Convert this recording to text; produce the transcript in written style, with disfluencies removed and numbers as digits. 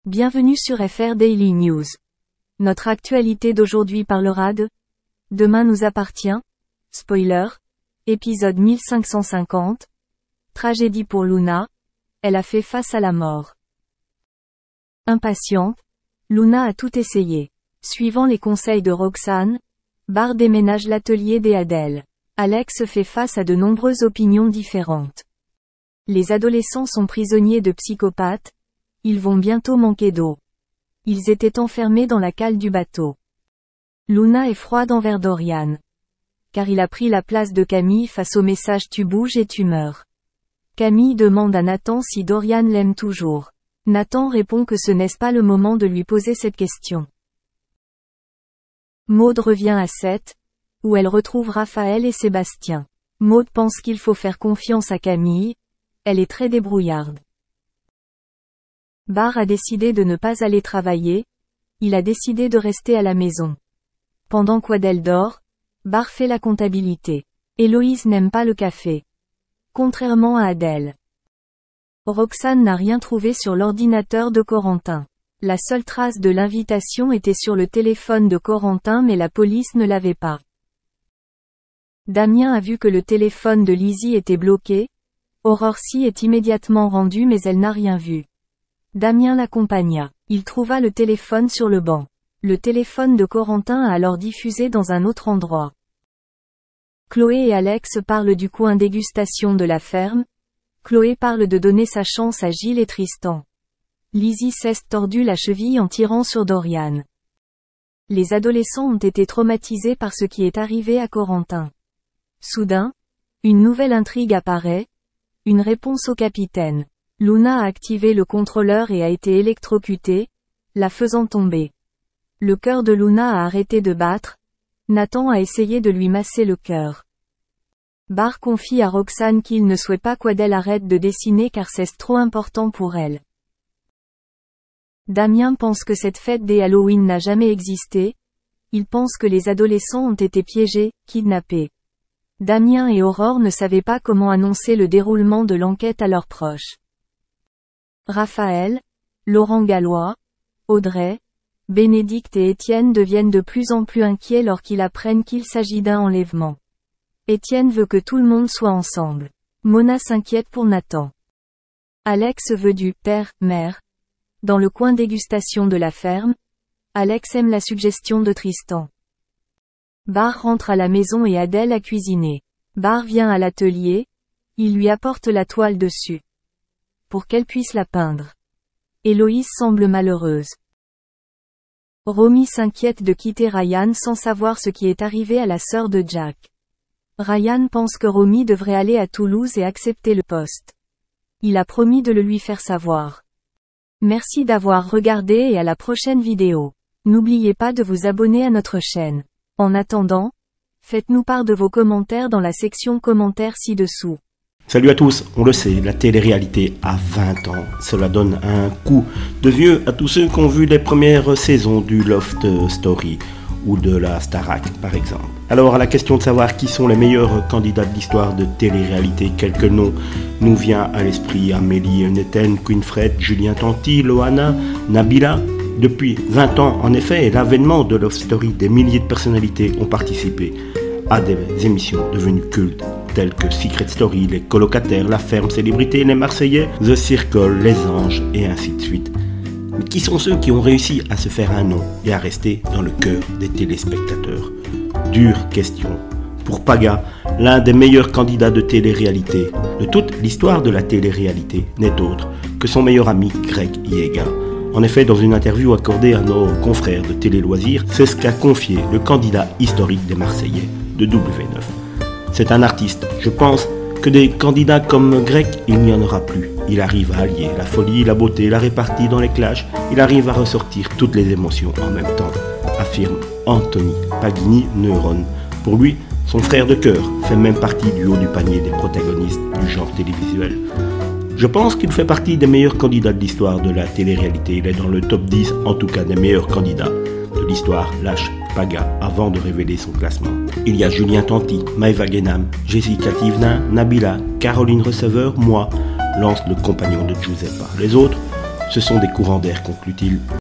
Bienvenue sur FR Daily News. Notre actualité d'aujourd'hui parlera de Demain nous appartient, spoiler, épisode 1550, tragédie pour Luna, elle a fait face à la mort. Impatiente, Luna a tout essayé. Suivant les conseils de Roxane, Bart déménage l'atelier d'Adèle. Alex fait face à de nombreuses opinions différentes. Les adolescents sont prisonniers de psychopathes, ils vont bientôt manquer d'eau. Ils étaient enfermés dans la cale du bateau. Luna est froide envers Dorian. Car il a pris la place de Camille face au message tu bouges et tu meurs. Camille demande à Nathan si Dorian l'aime toujours. Nathan répond que ce n'est pas le moment de lui poser cette question. Maud revient à 7, où elle retrouve Raphaël et Sébastien. Maud pense qu'il faut faire confiance à Camille, elle est très débrouillarde. Bart a décidé de ne pas aller travailler, il a décidé de rester à la maison. Pendant qu'Adèle dort, Bart fait la comptabilité. Héloïse n'aime pas le café. Contrairement à Adèle. Roxane n'a rien trouvé sur l'ordinateur de Corentin. La seule trace de l'invitation était sur le téléphone de Corentin mais la police ne l'avait pas. Damien a vu que le téléphone de Lizzie était bloqué, Aurore s'y est immédiatement rendue mais elle n'a rien vu. Damien l'accompagna. Il trouva le téléphone sur le banc. Le téléphone de Corentin a alors diffusé dans un autre endroit. Chloé et Alex parlent du coin dégustation de la ferme. Chloé parle de donner sa chance à Gilles et Tristan. Lizzie s'est tordue la cheville en tirant sur Dorian. Les adolescents ont été traumatisés par ce qui est arrivé à Corentin. Soudain, une nouvelle intrigue apparaît. Une réponse au capitaine. Luna a activé le contrôleur et a été électrocutée, la faisant tomber. Le cœur de Luna a arrêté de battre. Nathan a essayé de lui masser le cœur. Bart confie à Roxane qu'il ne souhaite pas qu'Adèle arrête de dessiner car c'est trop important pour elle. Damien pense que cette fête des Halloween n'a jamais existé. Il pense que les adolescents ont été piégés, kidnappés. Damien et Aurore ne savaient pas comment annoncer le déroulement de l'enquête à leurs proches. Raphaël, Laurent Gallois, Audrey, Bénédicte et Étienne deviennent de plus en plus inquiets lorsqu'ils apprennent qu'il s'agit d'un enlèvement. Étienne veut que tout le monde soit ensemble. Mona s'inquiète pour Nathan. Alex veut du père-mère. Dans le coin dégustation de la ferme, Alex aime la suggestion de Tristan. Bart rentre à la maison et Adèle a cuisiné. Bart vient à l'atelier, il lui apporte la toile dessus. Pour qu'elle puisse la peindre. Héloïse semble malheureuse. Romy s'inquiète de quitter Ryan sans savoir ce qui est arrivé à la sœur de Jack. Ryan pense que Romy devrait aller à Toulouse et accepter le poste. Il a promis de le lui faire savoir. Merci d'avoir regardé et à la prochaine vidéo. N'oubliez pas de vous abonner à notre chaîne. En attendant, faites-nous part de vos commentaires dans la section commentaires ci-dessous. Salut à tous, on le sait, la télé-réalité a 20 ans. Cela donne un coup de vieux à tous ceux qui ont vu les premières saisons du Loft Story ou de la Starac par exemple. Alors à la question de savoir qui sont les meilleurs candidats de l'histoire de télé-réalité, quelques noms nous vient à l'esprit: Amélie Neten, Queenfred, Julien Tanti, Loana, Nabila. Depuis 20 ans en effet, et l'avènement de Love Story, des milliers de personnalités ont participé à des émissions devenues cultes telles que Secret Story, Les Colocataires, La Ferme, Célébrité, Les Marseillais, The Circle, Les Anges et ainsi de suite. Mais qui sont ceux qui ont réussi à se faire un nom et à rester dans le cœur des téléspectateurs? Dure question. Pour Paga, l'un des meilleurs candidats de télé-réalité de toute l'histoire de la télé-réalité n'est autre que son meilleur ami Greg Yeager. En effet, dans une interview accordée à nos confrères de Télé Loisirs, c'est ce qu'a confié le candidat historique des Marseillais de W9. C'est un artiste. Je pense que des candidats comme Greg, il n'y en aura plus. Il arrive à allier la folie, la beauté, la répartie dans les clashs. Il arrive à ressortir toutes les émotions en même temps, affirme Anthony Paghini Neuron. Pour lui, son frère de cœur fait même partie du haut du panier des protagonistes du genre télévisuel. Je pense qu'il fait partie des meilleurs candidats de l'histoire de la télé-réalité. Il est dans le top 10, en tout cas des meilleurs candidats de l'histoire, lâche Paga avant de révéler son classement. Il y a Julien Tanti, Maëva Guénam, Jessica Thivenin, Nabila, Caroline Receveur, moi, Lance le compagnon de Giuseppa. Les autres Ce sont des courants d'air, conclut-il.